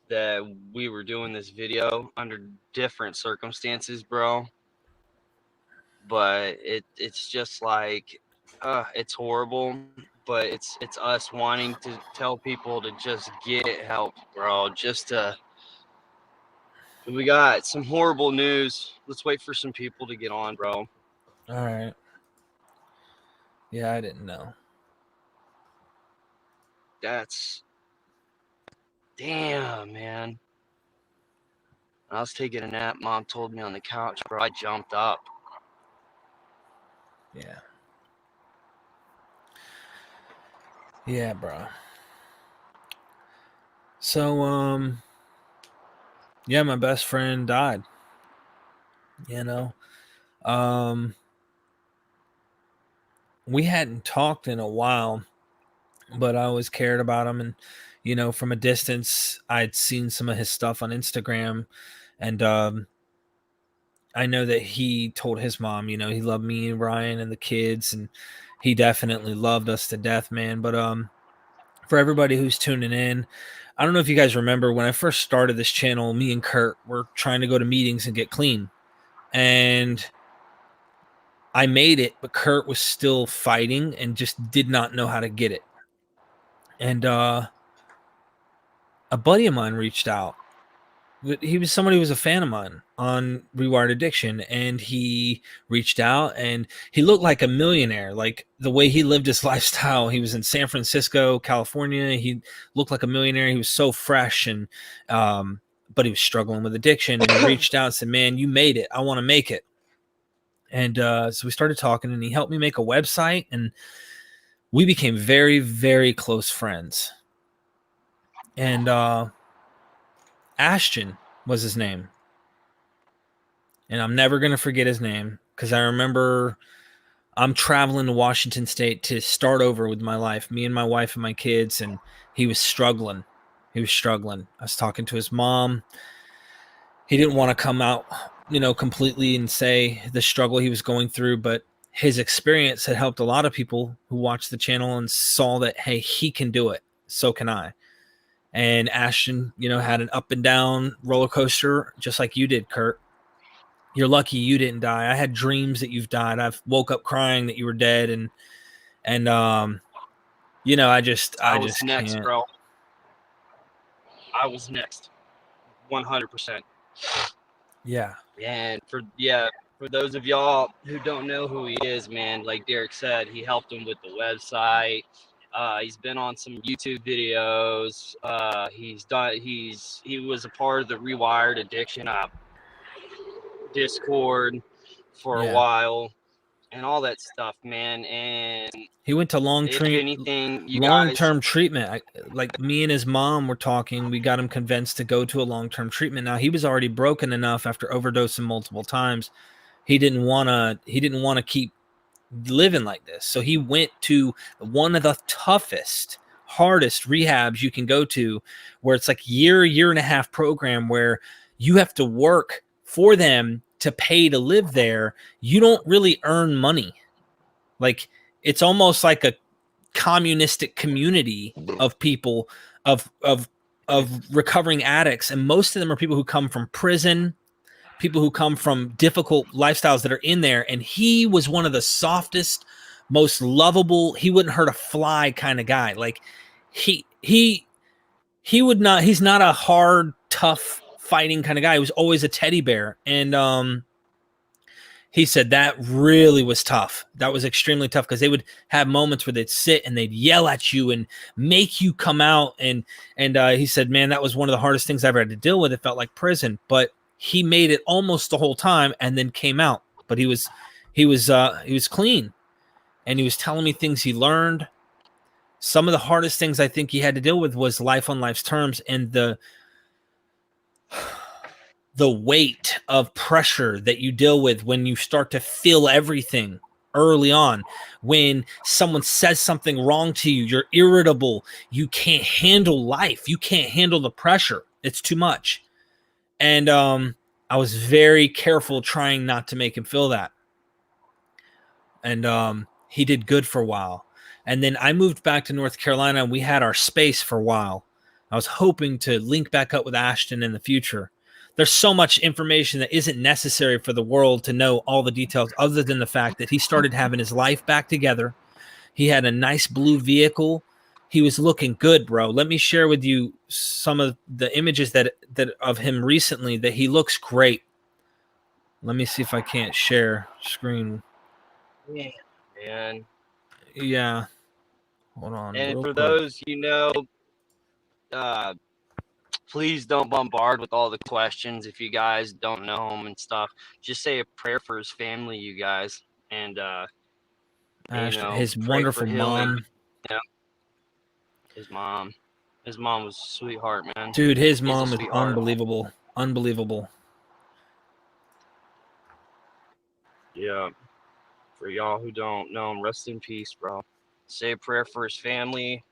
that we were doing this video under different circumstances, bro. But it's just like it's horrible, but it's us wanting to tell people to just get help, bro. We got some horrible news. Let's wait for some people to get on, bro. All right. Yeah, I didn't know. That's damn, man. I was taking a nap. Mom told me on the couch, bro. I jumped up. Yeah. Yeah, bro. So, yeah, my best friend died. You know, we hadn't talked in a while, but I always cared about him. And, from a distance, I'd seen some of his stuff on Instagram. And I know that he told his mom, he loved me and Ryan and the kids. And he definitely loved us to death, man. But for everybody who's tuning in, I don't know if you guys remember when I first started this channel, me and Kurt were trying to go to meetings and get clean. And I made it, but Kurt was still fighting and just did not know how to get it. And a buddy of mine reached out. He was somebody who was a fan of mine on Rewired Addiction, and he reached out, and he looked like a millionaire. Like the way he lived his lifestyle, he was in San Francisco, California. He looked like a millionaire. He was so fresh, and but he was struggling with addiction. And he reached out and said, "Man, you made it. I want to make it." And so we started talking, and he helped me make a website, and we became very, very close friends. And Ashton was his name. And I'm never going to forget his name because I remember I'm traveling to Washington State to start over with my life, me and my wife and my kids, and he was struggling. I was talking to his mom. He didn't want to come out, completely and say the struggle he was going through, but his experience had helped a lot of people who watched the channel and saw that, hey, he can do it. So can I. And Ashton, had an up and down roller coaster, just like you did, Kurt. You're lucky you didn't die. I had dreams that you've died. I've woke up crying that you were dead, and I just next, can't. Bro. I was next, 100%. Yeah. And for those of y'all who don't know who he is, man, like Derek said, he helped him with the website. He's been on some YouTube videos. He was a part of the Rewired Addiction Discord for a while and all that stuff, man. And he went to long-term treatment. Like me and his mom were talking. We got him convinced to go to a long-term treatment. Now he was already broken enough after overdosing multiple times. He didn't want to keep living like this. So he went to one of the toughest, hardest rehabs you can go to, where it's like year and a half program where you have to work for them to pay to live there. You don't really earn money. Like it's almost like a communistic community of people of recovering addicts, and most of them are people who come from prison, people who come from difficult lifestyles that are in there. And he was one of the softest, most lovable, he wouldn't hurt a fly kind of guy. Like he would not, he's not a hard, tough fighting kind of guy. He was always a teddy bear. And he said that really was tough. That was extremely tough because they would have moments where they'd sit and they'd yell at you and make you come out. And he said, man, that was one of the hardest things I ever had to deal with. It felt like prison, but he made it almost the whole time and then came out. But he was clean, and he was telling me things he learned. Some of the hardest things I think he had to deal with was life on life's terms, and the weight of pressure that you deal with when you start to feel everything early on. When someone says something wrong to you, you're irritable. You can't handle life. You can't handle the pressure. It's too much. And I was very careful trying not to make him feel that. And he did good for a while. And then I moved back to North Carolina, and we had our space for a while. I was hoping to link back up with Ashton in the future. There's so much information that isn't necessary for the world to know all the details, other than the fact that he started having his life back together. He had a nice blue vehicle. He was looking good, bro. Let me share with you some of the images that of him recently, that he looks great. Let me see if I can't share screen. Yeah, man. Yeah. Hold on. And for those, please don't bombard with all the questions if you guys don't know him and stuff. Just say a prayer for his family, you guys, and his wonderful mom. Yeah, his mom was a sweetheart, man. Dude, his mom is unbelievable. Unbelievable. Yeah. For y'all who don't know him, rest in peace, bro. Say a prayer for his family.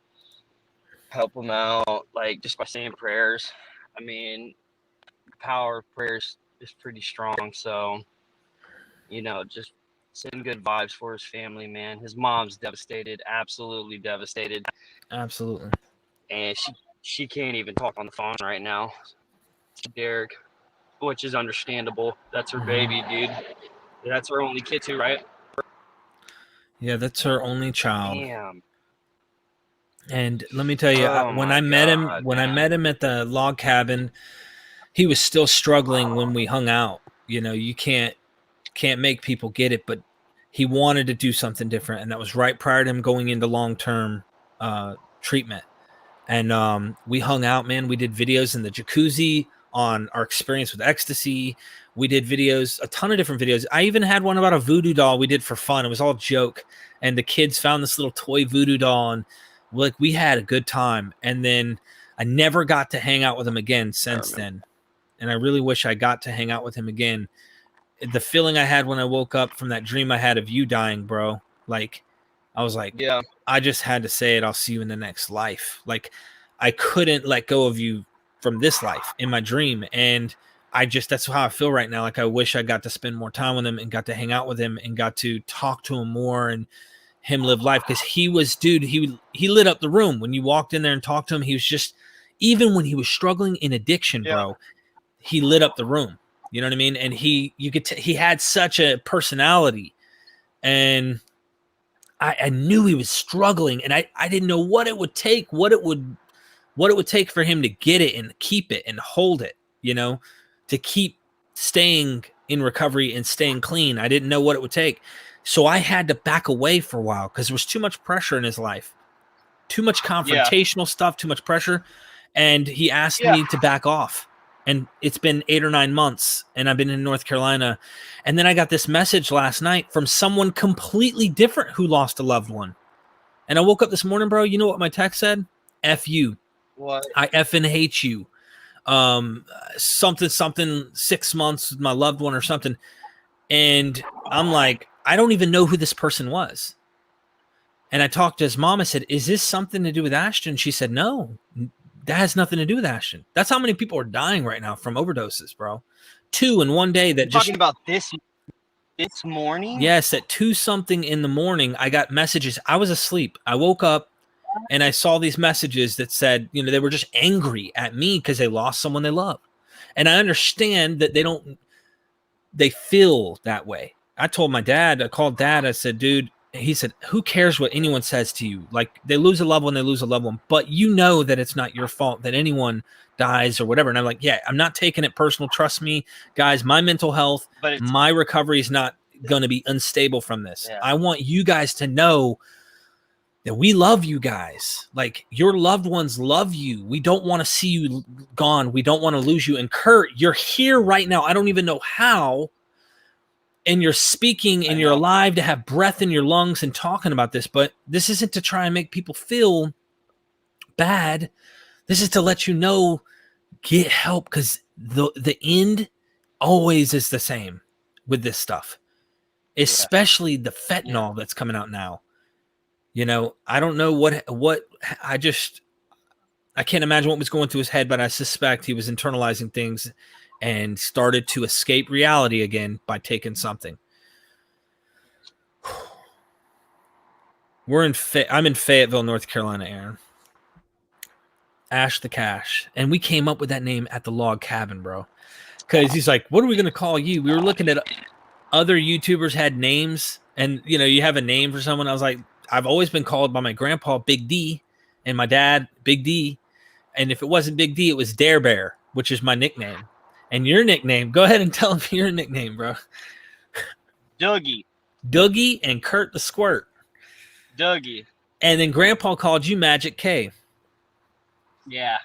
Help him out, like, just by saying prayers. I mean, the power of prayers is pretty strong. So, just send good vibes for his family, man. His mom's devastated, absolutely devastated. Absolutely. And she can't even talk on the phone right now to Derek, which is understandable. That's her baby, dude. That's her only kid too, right? Yeah, that's her only child. Damn. And let me tell you, when I met him at the log cabin, he was still struggling when we hung out. You can't make people get it, but he wanted to do something different, and that was right prior to him going into long-term treatment. And we hung out, man. We did videos in the jacuzzi on our experience with ecstasy. We did videos, a ton of different videos. I even had one about a voodoo doll we did for fun. It was all joke. And the kids found this little toy voodoo doll, and we had a good time. And then I never got to hang out with him again since then. And I really wish I got to hang out with him again. The feeling I had when I woke up from that dream I had of you dying, bro. I was like, yeah, I just had to say it. I'll see you in the next life. I couldn't let go of you from this life in my dream. And that's how I feel right now. I wish I got to spend more time with him and got to hang out with him and got to talk to him more and him live life. Cause he lit up the room when you walked in there and talked to him. He was just, even when he was struggling in addiction, bro, he lit up the room. You know what I mean? And he had such a personality, and I knew he was struggling, and I didn't know what it would take, what it would take for him to get it and keep it and hold it, to keep staying in recovery and staying clean. I didn't know what it would take. So I had to back away for a while because there was too much pressure in his life, too much confrontational stuff, too much pressure. And he asked me to back off. And it's been 8 or 9 months, and I've been in North Carolina. And then I got this message last night from someone completely different who lost a loved one. And I woke up this morning, bro. You know what my text said? F you. What? I effing hate you. Something 6 months with my loved one or something. And I'm like, I don't even know who this person was. And I talked to his mom. I said, is this something to do with Ashton? She said, no. That has nothing to do with Ashton. That's how many people are dying right now from overdoses, bro. 2 in one day. That talking about this morning? Yes, at 2-something in the morning, I got messages. I was asleep. I woke up and I saw these messages that said, they were just angry at me because they lost someone they loved. And I understand that they feel that way. I told my dad, I called dad, I said, dude, he said, who cares what anyone says to you? They lose a loved one, they lose a loved one, but that it's not your fault that anyone dies or whatever. And I'm like, yeah, I'm not taking it personal. Trust me, guys, my mental health, my recovery is not going to be unstable from this. Yeah. I want you guys to know that we love you guys. Your loved ones love you. We don't want to see you gone. We don't want to lose you. And Kurt, you're here right now. I don't even know how. And you're speaking and you're alive to have breath in your lungs and talking about this, but this isn't to try and make people feel bad. This is to let you know, get help, because the end always is the same with this stuff, especially the fentanyl that's coming out now. I don't know what I can't imagine what was going through his head, but I suspect he was internalizing things and started to escape reality again by taking something. I'm in Fayetteville, North Carolina, Aaron. Ash the Cash. And we came up with that name at the log cabin, bro. Because he's like, what are we going to call you? We were looking at other YouTubers had names, and you have a name for someone. I was like, I've always been called by my grandpa Big D and my dad Big D. And if it wasn't Big D, it was Dare Bear, which is my nickname. And your nickname, go ahead and tell him your nickname, bro. Dougie. Dougie and Kurt the Squirt. Dougie. And then Grandpa called you Magic K. Yeah.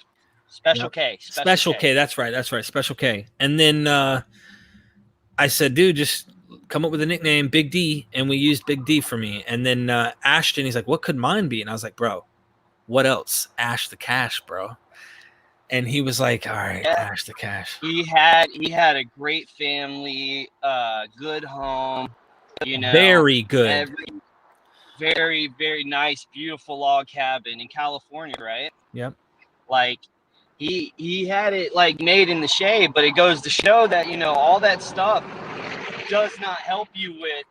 Special K. Special K. That's right. Special K. And then I said, dude, just come up with a nickname, Big D. And we used Big D for me. And then Ashton, he's like, what could mine be? And I was like, bro, what else? Ash the Cash, bro. And he was like, all right, yeah. Ash the Cash. He had a great family, good home, very good. Very, very nice, beautiful log cabin in California, right? Yep. Like he had it like made in the shade, but it goes to show that, all that stuff does not help you with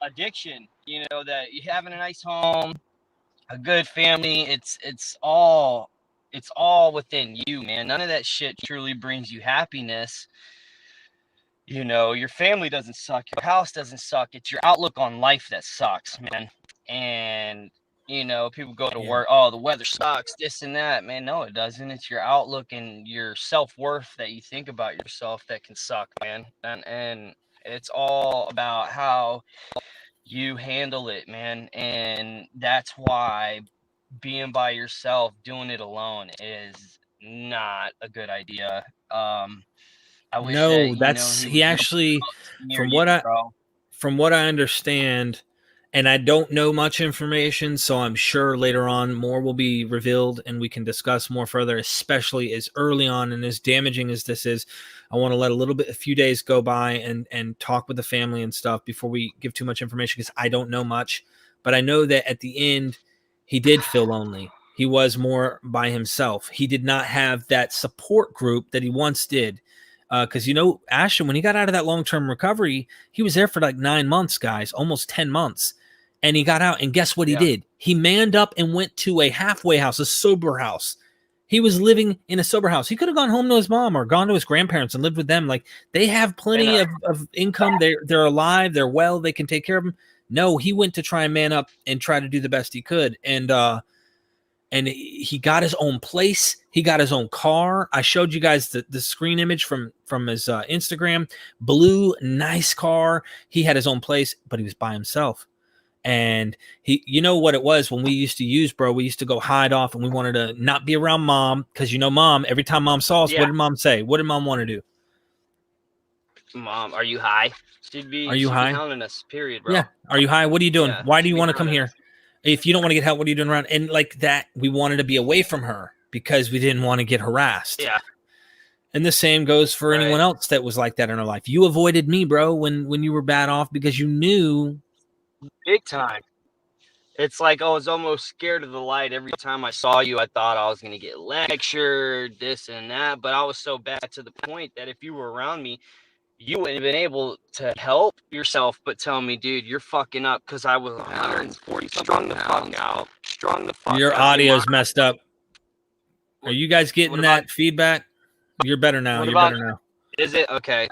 addiction. That you having a nice home, a good family, it's all within you, man. None of that shit truly brings you happiness. Your family doesn't suck, your house doesn't suck. It's your outlook on life that sucks, man. And people go to work, oh, the weather sucks, this and that, man. No, it doesn't. It's your outlook and your self-worth that you think about yourself that can suck, man. And it's all about how you handle it, man. And that's why being by yourself, doing it alone is not a good idea. I wish he actually, from what I understand, and I don't know much information, so I'm sure later on more will be revealed and we can discuss more further, especially as early on and as damaging as this is. I want to let a few days go by and talk with the family and stuff before we give too much information, because I don't know much. But I know that at the end, he did feel lonely. He was more by himself. He did not have that support group that he once did. Because, Ashton, when he got out of that long-term recovery, he was there for like 9 months, guys, almost 10 months. And he got out, and guess what he did? He manned up and went to a halfway house, a sober house. He was living in a sober house. He could have gone home to his mom or gone to his grandparents and lived with them. Like, they have plenty of income. They're alive. They're well. They can take care of them. No, he went to try and man up and try to do the best he could. And he got his own place. He got his own car. I showed you guys the screen image from his Instagram. Blue, nice car. He had his own place, but he was by himself. And you know what it was when we used to use, bro, we used to go hide off and we wanted to not be around mom. Because, mom, every time mom saw us, what did mom say? What did mom want to do? Mom, are you high? She'd be high? Hounding us, period, bro. Yeah. Are you high? What are you doing? Why do you want to come here? If you don't want to get help, what are you doing around? And like that, we wanted to be away from her because we didn't want to get harassed. Yeah. And the same goes for anyone else that was like that in our life. You avoided me, bro, when you were bad off because you knew. Big time. It's like I was almost scared of the light. Every time I saw you, I thought I was going to get lectured, this and that. But I was so bad to the point that if you were around me, you wouldn't have been able to help yourself but tell me, dude, you're fucking up, because I was 140 strung the fuck out. Your audio's messed up. Are you guys getting that feedback? You're better now. You're better now. Is it? Okay.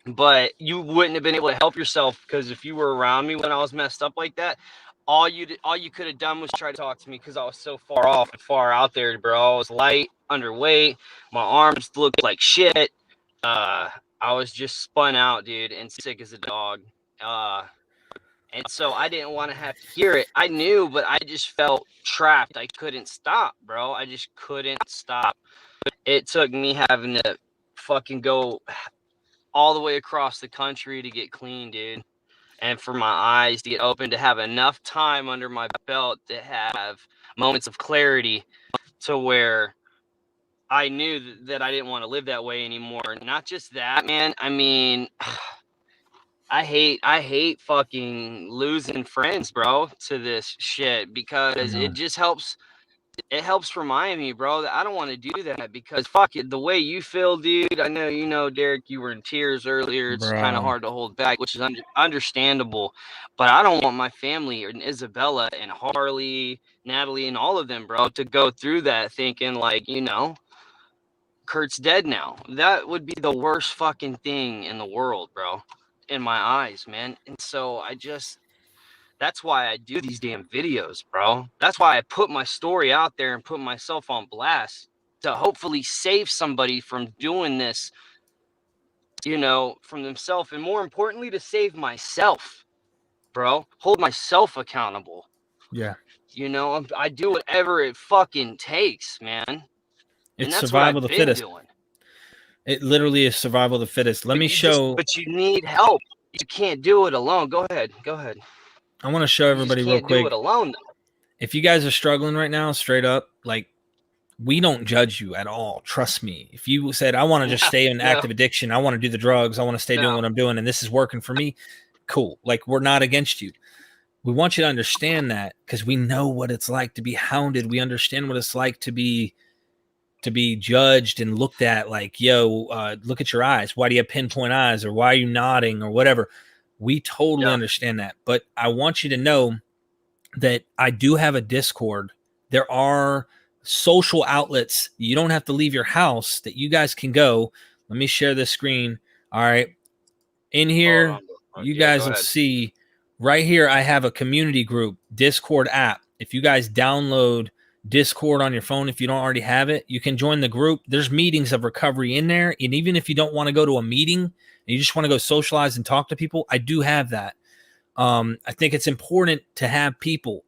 But you wouldn't have been able to help yourself, because if you were around me when I was messed up like that, all you could have done was try to talk to me, because I was so far off and far out there, bro. I was light, underweight. My arms looked like shit. I was just spun out, dude, and sick as a dog. And so I didn't want to have to hear it. I knew, but I just felt trapped. I couldn't stop, bro. I just couldn't stop. It took me having to fucking go all the way across the country to get clean, dude. And for my eyes to get open, to have enough time under my belt to have moments of clarity to where I knew that I didn't want to live that way anymore. Not just that, man. I mean, I hate fucking losing friends, bro, to this shit, because it just helps it helps remind me, bro, that I don't want to do that because fuck it, the way you feel, dude. I know, Derek, you were in tears earlier. It's kind of Bro. hard to hold back, which is understandable. But I don't want my family and Isabella and Harley, Natalie, and all of them, bro, to go through that thinking like, Kurt's dead now. That would be the worst fucking thing in the world, bro, in my eyes, man. And so that's why I do these damn videos, bro. That's why I put my story out there and put myself on blast to hopefully save somebody from doing this, from themselves. And more importantly, to save myself, bro. Hold myself accountable. Yeah. I do whatever it fucking takes, man. It's And that's what survival of I've the been fittest. doing. It literally is survival of the fittest. Let me show. But you need help. You can't do it alone. Go ahead. I want to show everybody real quick. You can't do it alone, though. If you guys are struggling right now, straight up, like, we don't judge you at all. Trust me. If you said, I want to just stay in active addiction, I want to do the drugs, I want to stay doing what I'm doing, and this is working for me, cool. Like, we're not against you. We want you to understand that because we know what it's like to be hounded. We understand what it's like to be judged and looked at like, yo, look at your eyes. Why do you have pinpoint eyes? Or why are you nodding or whatever? We totally understand that. But I want you to know that I do have a Discord. There are social outlets. You don't have to leave your house that you guys can go. Let me share this screen. All right. In here, you guys will see right here, I have a community group, Discord app. If you guys download Discord on your phone, if you don't already have it, you can join the group. There's meetings of recovery in there. And even if you don't want to go to a meeting and you just want to go socialize and talk to people, I do have that. I think it's important to have people.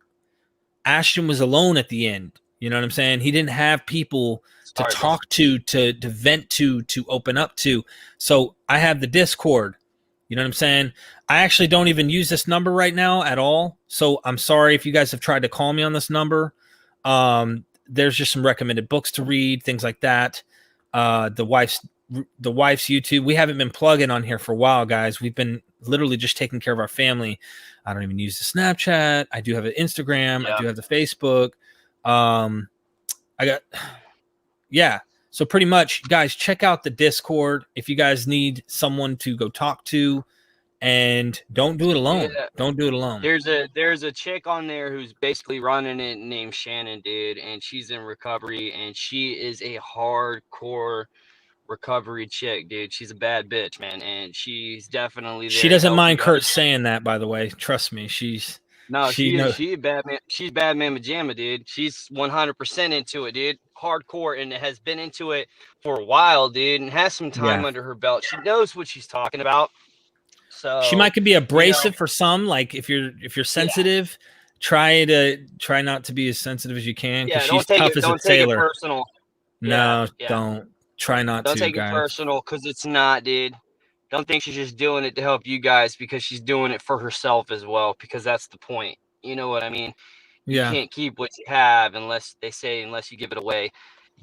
Ashton was alone at the end. You know what I'm saying? He didn't have people to talk to vent to open up to. So I have the Discord. You know what I'm saying? I actually don't even use this number right now at all. So I'm sorry if you guys have tried to call me on this number. There's just some recommended books to read, things like that. The wife's YouTube. We haven't been plugging on here for a while, guys. We've been literally just taking care of our family. I don't even use the Snapchat. I do have an Instagram. I do have the Facebook. So pretty much, guys, check out the Discord if you guys need someone to go talk to, and don't do it alone. Don't do it alone. There's a chick on there who's basically running it named Shannon, dude, and she's in recovery, and she is a hardcore recovery chick, dude. She's a bad bitch, man, and she's definitely there. She doesn't mind Kurt saying that, by the way. Trust me, she's a bad man. She's bad mamma jamma, dude. She's 100% into it, dude. Hardcore, and has been into it for a while, dude, and has some time under her belt. She knows what she's talking about. So she might be abrasive for some. Like if you're sensitive, try not to be as sensitive as you can because she's tough as a sailor. Don't take it personal. No, don't. Try not to. Don't take it personal because it's not, dude. Don't think she's just doing it to help you guys because she's doing it for herself as well, because that's the point. You know what I mean? You can't keep what you have unless you give it away.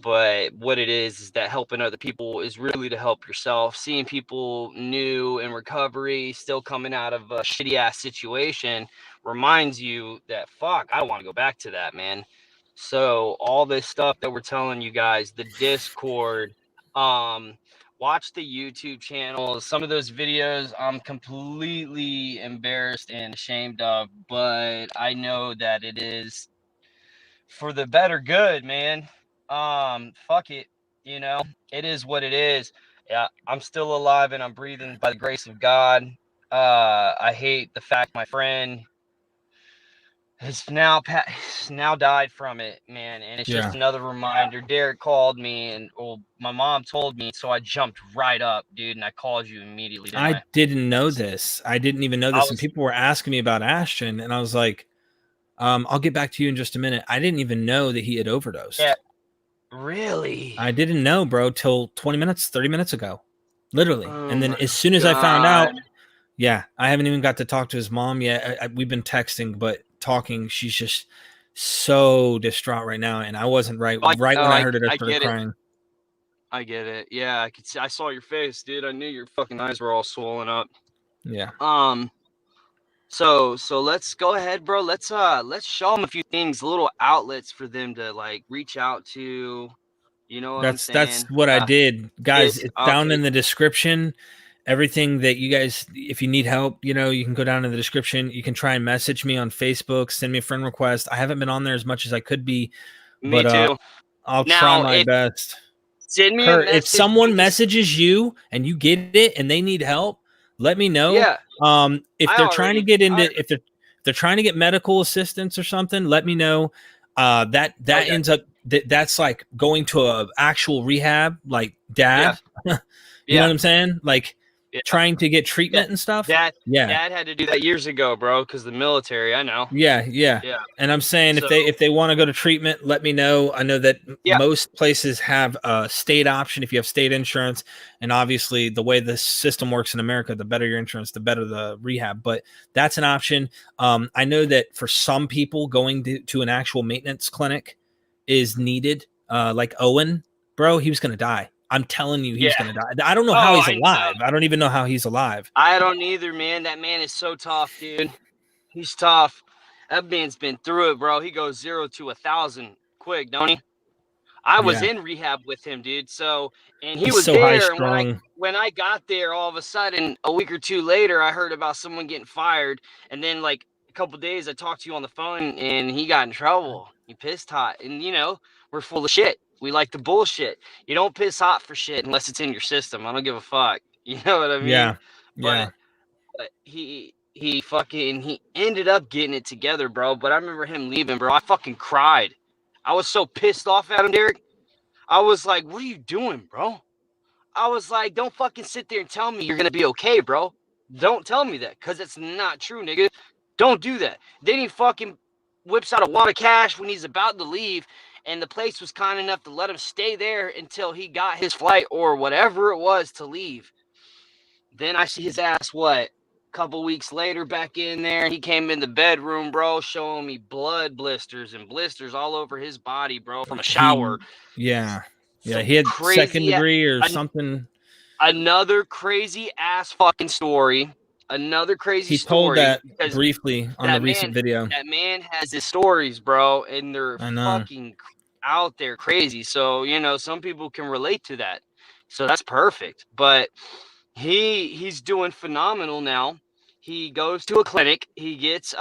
But what it is that helping other people is really to help yourself. Seeing people new in recovery, still coming out of a shitty ass situation, reminds you that, fuck, I don't want to go back to that, man. So all this stuff that we're telling you guys, the Discord, watch the YouTube channel. Some of those videos I'm completely embarrassed and ashamed of, but I know that it is for the better good, man. Fuck it, it is what it is. Yeah, I'm still alive and I'm breathing by the grace of God. I hate the fact my friend has now died from it, man, and it's just another reminder. Derek called me, and my mom told me, so I jumped right up, dude, and I called you immediately. I didn't know this. I didn't even know this, and people were asking me about Ashton, and I was like, I'll get back to you in just a minute. I didn't even know that he had overdosed. Yeah. Really? I didn't know, bro, till 30 minutes ago. Literally. And then as soon as I found out, I haven't even got to talk to his mom yet. We've been texting, but talking, she's just so distraught right now. And I wasn't right when I heard it, I started crying. I get it. Yeah, I could see, I saw your face, dude. I knew your fucking eyes were all swollen up. Yeah. So let's go ahead, bro. Let's show them a few things, little outlets for them to like reach out to. You know what I'm That's saying? what I did, guys. It's It's down okay. in the description. Everything that you guys, if you need help, you know, you can go down in the description. You can try and message me on Facebook, send me a friend request. I haven't been on there as much as I could be, Me but too. I'll try Now, my if best. send me a Kurt, if message, someone just messages you and you get it and they need help, let me know. yeah. If I they're trying to already, get I into, if they're trying to get medical assistance or something, let me know. That okay. ends up that's like going to a actual rehab, like Yeah, dad. You know yeah, what I'm saying? Like yeah. trying to get That treatment and stuff. dad, Yeah. dad had to do that years ago, bro, because the military. I know. Yeah, yeah. Yeah. And I'm saying So if they want to go to treatment, let me know. I know that yeah, most places have a state option if you have state insurance, and obviously the way the system works in America, the better your insurance, the better the rehab. But that's an option. I know that for some people, going to an actual maintenance clinic is needed. Like Owen, bro, he was gonna die. I'm telling you, he yeah. was gonna die. I don't know how Oh, he's I know. alive. I don't even know how he's alive. I don't either, man. That man is so tough, dude. He's tough. That man's been through it, bro. He goes 0 to 1,000 quick, don't he? I was Yeah, in rehab with him, dude. So, and he he's was so high there. And strung. when I got there, all of a sudden, a week or two later, I heard about someone getting fired. And then, like a couple days, I talked to you on the phone, and he got in trouble. He pissed hot, and we're full of shit. We like the bullshit. You don't piss hot for shit unless it's in your system. I don't give a fuck. You know what I mean? Yeah, But yeah. he ended up getting it together, bro. But I remember him leaving, bro. I fucking cried. I was so pissed off at him, Derek. I was like, what are you doing, bro? I was like, don't fucking sit there and tell me you're gonna be okay, bro. Don't tell me that, because it's not true, nigga. Don't do that. Then he fucking whips out a wad of cash when he's about to leave, and the place was kind enough to let him stay there until he got his flight or whatever it was to leave. Then I see his ass, what? Couple weeks later, back in there, he came in the bedroom, bro, showing me blood blisters and blisters all over his body, bro, from a He shower. yeah. Yeah, Some he had second crazy, degree or an- something. another crazy ass fucking story. Another crazy He told story that because briefly on the that recent man, video. that man has his stories, bro, and they're I know. fucking out there crazy. So some people can relate to that. So that's perfect. But he's doing phenomenal now. He goes to a clinic, he gets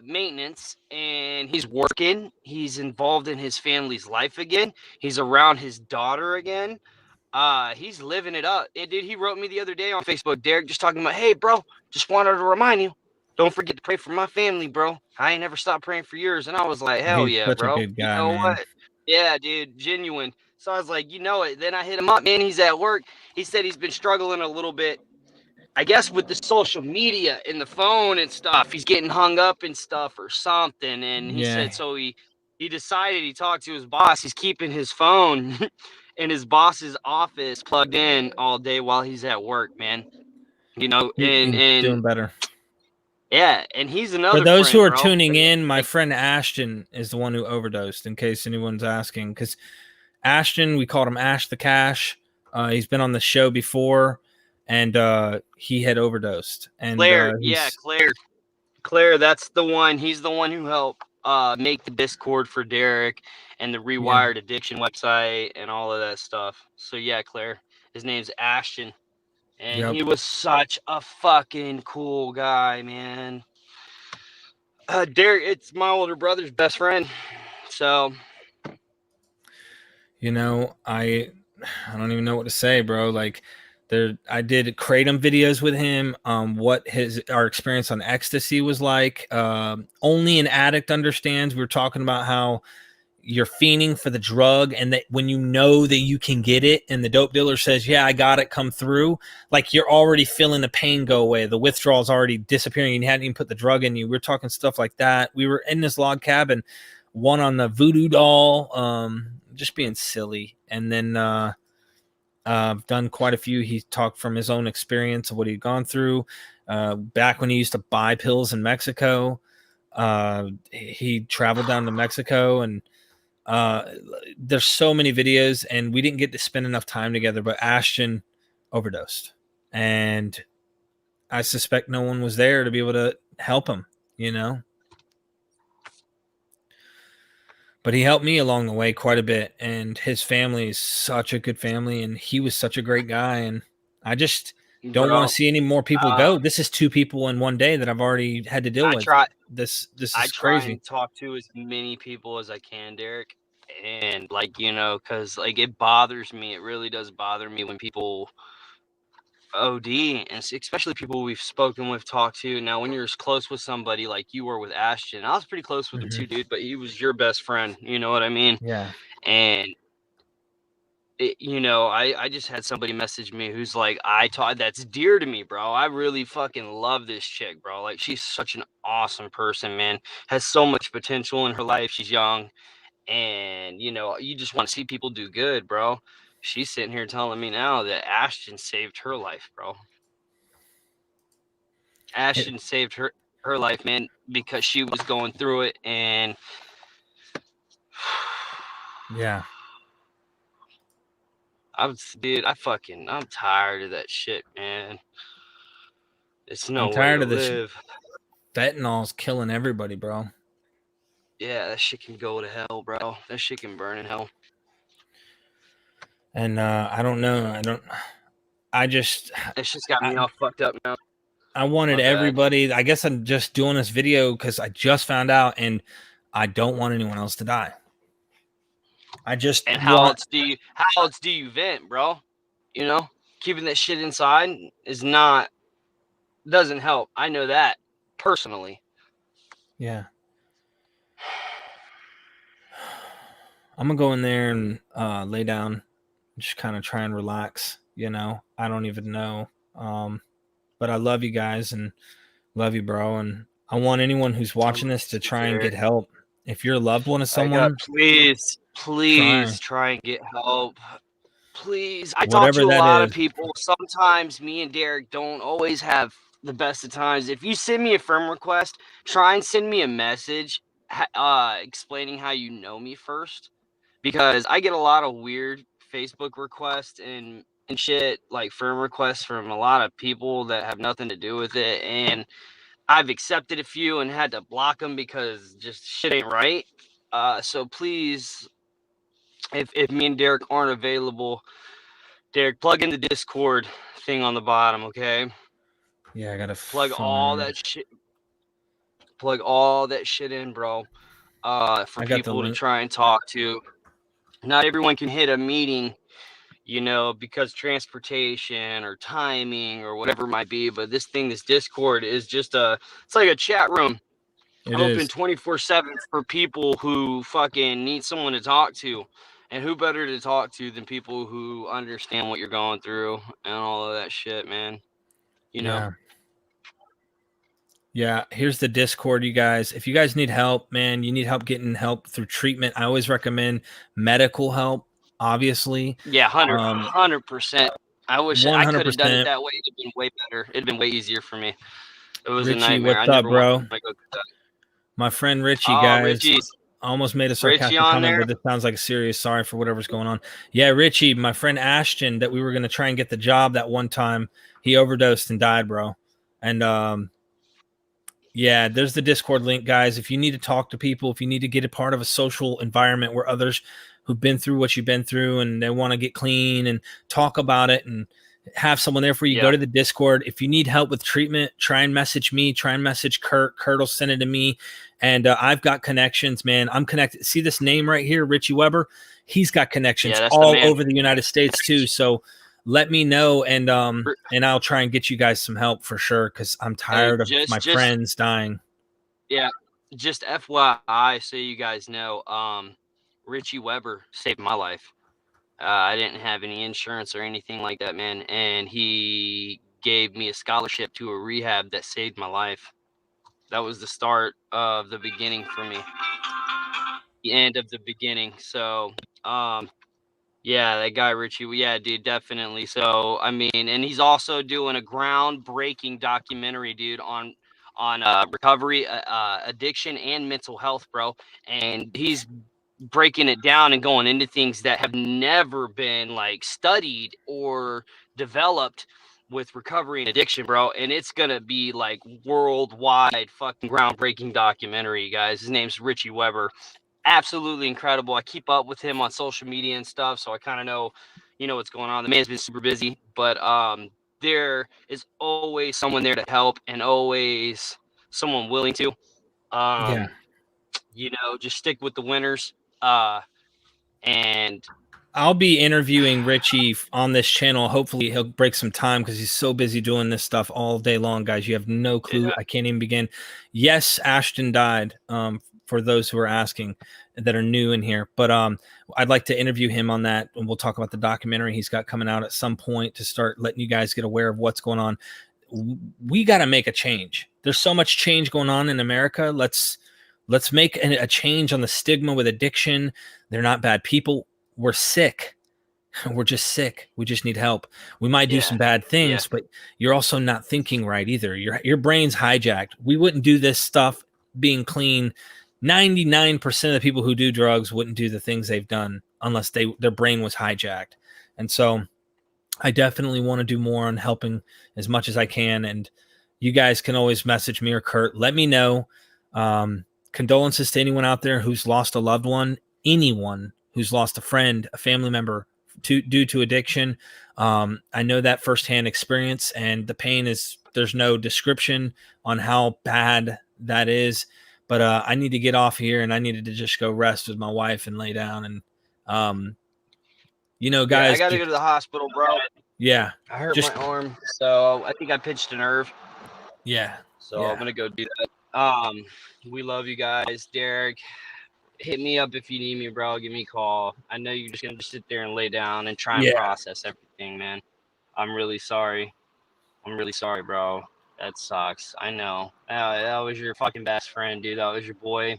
maintenance, and he's working. He's involved in his family's life again. He's around his daughter again. He's living it up. And dude, he wrote me the other day on Facebook, Derek, just talking about, hey bro, just wanted to remind you, don't forget to pray for my family, bro. I ain't never stopped praying for yours. And I was like, hell He's yeah, such a bro. good You guy, know man. what? Yeah, dude, genuine. So I was like, you know it. Then I hit him up, man. He's at work. He said he's been struggling a little bit, I guess, with the social media and the phone and stuff. He's getting hung up and stuff or something. And he Yeah. said, so he decided, he talked to his boss. He's keeping his phone in his boss's office plugged in all day while he's at work, man. He's And doing better. yeah, and he's For another those who friend, are bro. tuning in, my Like, friend Ashton is the one who overdosed, in case anyone's asking. Because Ashton, we called him Ash the Cash. He's been on the show before, and he had overdosed. And Claire, yeah, he's Claire, that's the one. He's the one who helped make the Discord for Derek and the yeah, Rewired Addiction website and all of that stuff. So yeah, Claire. His name's Ashton. And yep. he was such a fucking cool guy, man. Derek, it's my older brother's best friend. So You know, I don't even know what to say, bro. Like I did kratom videos with him, what our experience on ecstasy was like. Only an addict understands. We were talking about how you're fiending for the drug, and that when you know that you can get it and the dope dealer says, yeah, I got it, come through, like you're already feeling the pain go away, the withdrawal's already disappearing, you hadn't even put the drug in you. We're talking stuff like that. We were in this log cabin, one on the voodoo doll, just being silly. And then I've done quite a few. He talked from his own experience of what he'd gone through back when he used to buy pills in Mexico. He traveled down to Mexico, and there's so many videos, and we didn't get to spend enough time together. But Ashton overdosed, and I suspect no one was there to be able to help him, you know. But he helped me along the way quite a bit, and his family is such a good family, and he was such a great guy, and I just don't want Bro, to see any more people go. This is 2 people in one day that I've already had to deal I with. try This I is try crazy. and talk to as many people as I can, Derek. And like, you know, because like it bothers me. It really does bother me when people OD, and especially people we've spoken with, talked to. Now, when you're as close with somebody like you were with Ashton, I was pretty close with him Mhm. too, dude. But he was your best friend. You know what I mean? Yeah. And you know, I just had somebody message me who's like, I taught that's dear to me, bro. I really fucking love this chick, bro. Like, she's such an awesome person, man. Has so much potential in her life. She's young, and you know, you just want to see people do good, bro. She's sitting here telling me now that Ashton saved her life, bro. It, Ashton saved her life, man, because she was going through it, and yeah. I'm tired of that shit, man. It's I'm no way tired to of this live. fentanyl's killing everybody, bro. Yeah, that shit can go to hell, bro. That shit can burn in hell. And I don't know. I just It's just got me I, all fucked up now. I wanted My bad. everybody. I guess I'm just doing this video because I just found out, and I don't want anyone else to die. I just And want. how else do you vent, bro? You know, keeping that shit inside doesn't help. I know that personally. Yeah. I'm gonna go in there and lay down, just kind of try and relax. You know, I don't even know. But I love you guys and love you, bro. And I want anyone who's I watching love this you to too, try and Derek. get help. If you're a loved one of someone, Please, try please try and get help. Please. I talk whatever to a that lot of is. people. Sometimes me and Derek don't always have the best of times. If you send me a friend request, try and send me a message explaining how you know me first, because I get a lot of weird Facebook requests and shit, like friend requests from a lot of people that have nothing to do with it, and I've accepted a few and had to block them because just shit ain't right. So please, if me and Derek aren't available, Derek, plug in the Discord thing on the bottom, okay? Yeah, I gotta Plug all find. that shit. Plug all that shit in, bro. For I got the people to link. try and talk to. Not everyone can hit a meeting, you know, because transportation or timing or whatever it might be. But this Discord is it's like a chat room It open is. 24/7 for people who fucking need someone to talk to. And who better to talk to than people who understand what you're going through and all of that shit, man. You know? Yeah. Yeah, here's the Discord, you guys. If you guys need help, man, you need help getting help through treatment. I always recommend medical help, obviously. Yeah, Um, 100%. I wish I could have done it 100%. that way. It'd been way better. It'd been way easier for me. It was a Richie, nightmare. what's I up, never wanted bro? to go through that. My friend Richie, Oh, guys. I almost made a Richie sarcastic on comment, there. but this sounds like serious. Sorry for whatever's going on. Yeah, Richie, my friend Ashton, that we were going to try and get the job that one time, he overdosed and died, bro. And yeah, there's the Discord link, guys. If you need to talk to people, if you need to get a part of a social environment where others who've been through what you've been through and they want to get clean and talk about it and have someone there for you, go Yeah. to the Discord. If you need help with treatment, try and message me, try and message Kurt. Kurt will send it to me. And I've got connections, man. I'm connected. See this name right here, Richie Weber? He's got connections Yeah, that's the all man. over the United States too. So let me know, and I'll try and get you guys some help for sure, because I'm Hey, tired of my friends dying. yeah, just FYI, so you guys know, Richie Weber saved my life. I didn't have any insurance or anything like that, man, and he gave me a scholarship to a rehab that saved my life. That was the start of the beginning for me, the end of the beginning. So, yeah, that guy Richie, yeah, dude, definitely. So, I mean, and he's also doing a groundbreaking documentary, dude, on recovery, addiction, and mental health, bro. And he's breaking it down and going into things that have never been like studied or developed with recovery and addiction, bro. And it's going to be like worldwide fucking groundbreaking documentary, guys. His name's Richie Weber. Absolutely incredible. I keep up with him on social media and stuff, so I kind of know, what's going on. The man's been super busy, but there is always someone there to help and always someone willing to. Yeah. Just stick with the winners. And I'll be interviewing Richie on this channel. Hopefully he'll break some time because he's so busy doing this stuff all day long, guys. You have no clue. yeah, I can't even begin. Yes, Ashton died. For those who are asking that are new in here, but I'd like to interview him on that, and we'll talk about the documentary he's got coming out at some point to start letting you guys get aware of what's going on. We got to make a change. There's so much change going on in America. Let's make a change on the stigma with addiction. They're not bad people. We're sick. We're just sick. We just need help. We might do some bad things, but you're also not thinking right either. Your brain's hijacked. We wouldn't do this stuff being clean. 99% of the people who do drugs wouldn't do the things they've done unless their brain was hijacked. And so I definitely want to do more on helping as much as I can. And you guys can always message me or Kurt. Let me know. Condolences to anyone out there who's lost a loved one, anyone who's lost a friend, a family member due to addiction. I know that firsthand experience, and the pain there's no description on how bad that is. But I need to get off here, and I needed to just go rest with my wife and lay down. And, guys. I got to go to the hospital, bro. Yeah. I hurt my arm, so I think I pinched a nerve. Yeah. So I'm going to go do that. We love you guys. Derek, hit me up if you need me, bro. Give me a call. I know you're just going to sit there and lay down and try and process everything, man. I'm really sorry. Bro. That sucks. I know. That was your fucking best friend, dude. That was your boy.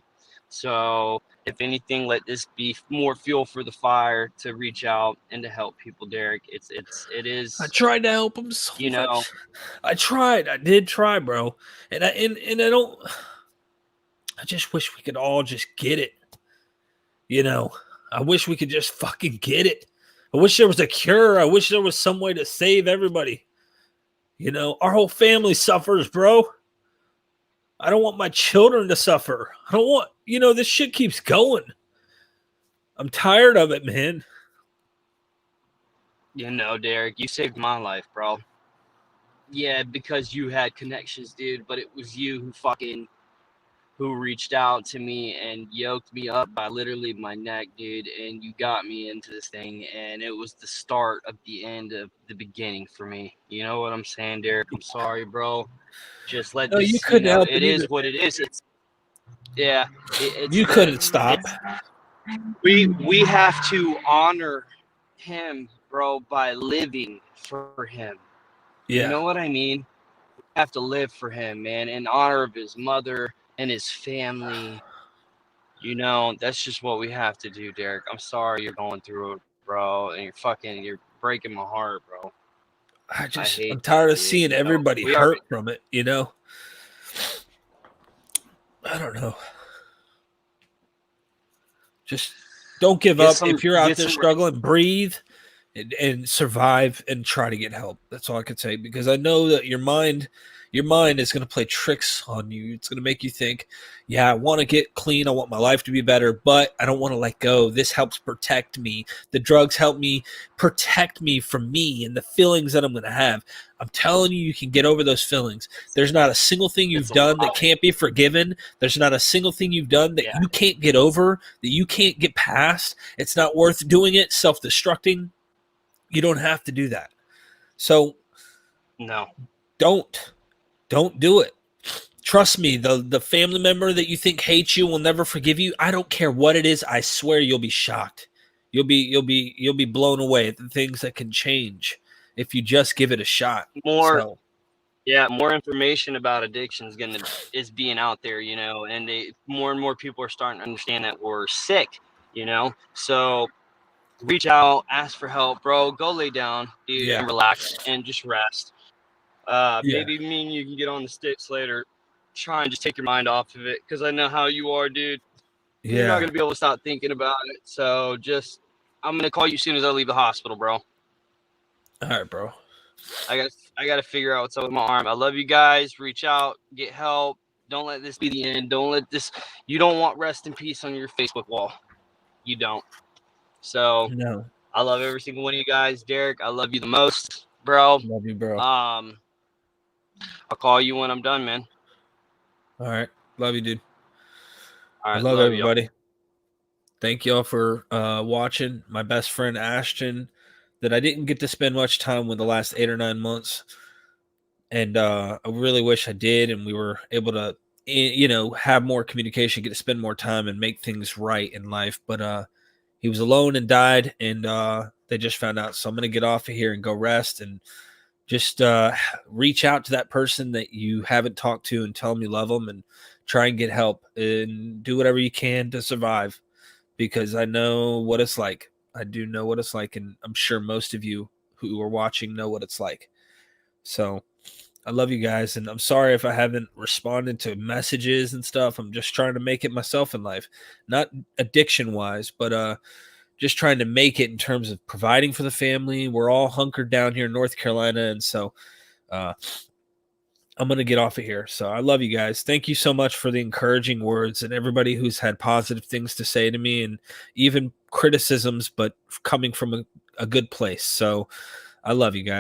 So if anything, let this be more fuel for the fire to reach out and to help people, Derek. It is. I tried to help him so much. I tried. I did try, bro. And I don't. I just wish we could all just get it. I wish we could just fucking get it. I wish there was a cure. I wish there was some way to save everybody. Our whole family suffers, bro. I don't want my children to suffer. I don't want, this shit keeps going. I'm tired of it, man. Derek, you saved my life, bro. Yeah, because you had connections, dude, but it was you who reached out to me and yoked me up by literally my neck, dude, and you got me into this thing, and it was the start of the end of the beginning for me. You know what I'm saying, Derek? I'm sorry, bro. Just let this, you couldn't help it is what it is. You couldn't stop. We have to honor him, bro, by living for him. Yeah. You know what I mean? We have to live for him, man, in honor of his mother and his family. That's just what we have to do, Derek. I'm sorry you're going through it, bro, and you're breaking my heart, bro. I'm tired of seeing everybody hurt from it, I don't know. Just don't give up. If you're out there struggling, breathe and survive and try to get help. That's all I can say, because I know that your mind is going to play tricks on you. It's going to make you think, yeah, I want to get clean. I want my life to be better, but I don't want to let go. This helps protect me. The drugs help me protect me from me and the feelings that I'm going to have. I'm telling you, you can get over those feelings. There's not a single thing you've done that can't be forgiven. There's not a single thing you've done that you can't get over, that you can't get past. It's not worth doing it, self-destructing. You don't have to do that. So no, don't do it. Trust me, the family member that you think hates you will never forgive you. I don't care what it is. I swear you'll be shocked. You'll be blown away at the things that can change if you just give it a shot. More information about addiction is being out there, and more and more people are starting to understand that we're sick, So reach out, ask for help, bro. Go lay down, dude, and relax and just rest. Maybe me and you can get on the sticks later. Try and just take your mind off of it, because I know how you are, dude. You're not gonna be able to stop thinking about it. So I'm gonna call you as soon as I leave the hospital, bro. All right, bro. I got to figure out what's up with my arm. I love you guys. Reach out, get help. Don't let this be the end. Don't let this. You don't want rest in peace on your Facebook wall. You don't. So No, I love every single one of you guys. Derek, I love you the most, bro. love you, bro. I'll call you when I'm done, man. All right, love you, dude. All I right, love you. everybody. Thank y'all for watching. My best friend Ashton, that I didn't get to spend much time with the last 8 or 9 months, and I really wish I did, and we were able to, have more communication, get to spend more time, and make things right in life. But he was alone and died, and they just found out. So I'm gonna get off of here and go rest, and just reach out to that person that you haven't talked to and tell them you love them, and try and get help and do whatever you can to survive, because I know what it's like. I do know what it's like, and I'm sure most of you who are watching know what it's like. So I love you guys, and I'm sorry if I haven't responded to messages and stuff. I'm just trying to make it myself in life, not addiction wise, but just trying to make it in terms of providing for the family. We're all hunkered down here in North Carolina, and so uh, I'm going to get off of here. So I love you guys. Thank you so much for the encouraging words and everybody who's had positive things to say to me, and even criticisms, but coming from a good place. So I love you guys.